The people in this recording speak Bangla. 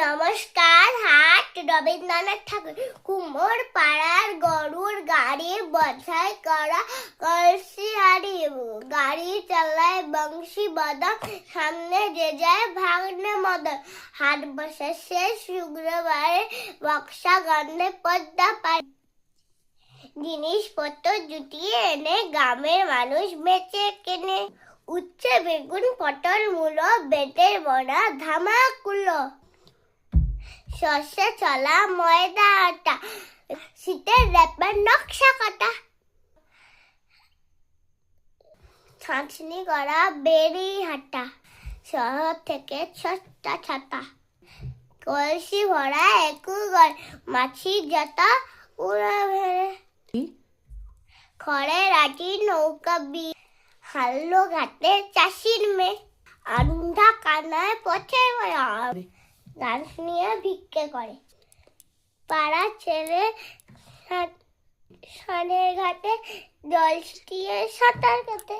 নমস্কার। হাট রবীন্দ্রনাথ ঠাকুর। কুমোর পাড়ার গরুর গাড়ি বোঝাই করা কলসি হাড়ি, গাড়ি চালায় বংশী বদন, সামনে যে যায় ভাগ্নে মদন। হাট বসে শেষ শুক্রবারে, বক্সা গন্ধে পদ্মা পায়। জিনিসপত্র জুটিয়ে এনে গ্রামের মানুষ বেচে কেনে। উচ্ছে বেগুন পটল মূলো, বেতের বড়া ধামাকুলো, সর্ষে চলা ময়দা আটা, শীতের র্যাপার নকশা কাটা, ছাঁচনি করা বেরি হাটা, শহর থেকে সস্তা ছাতা, কলসি ভরা একুগর, মাছি জাতা উড়া ভেড়ে, খড়ের আটি নৌকা বি, হাল্লো ঘাটে চাষির মেয়ে, আন্ধা কানায় পথে গান নিয়ে ভিক্ষে করে। পাড়া ছেলে সানের ঘাটে জল দিয়ে সাঁতার কাটে।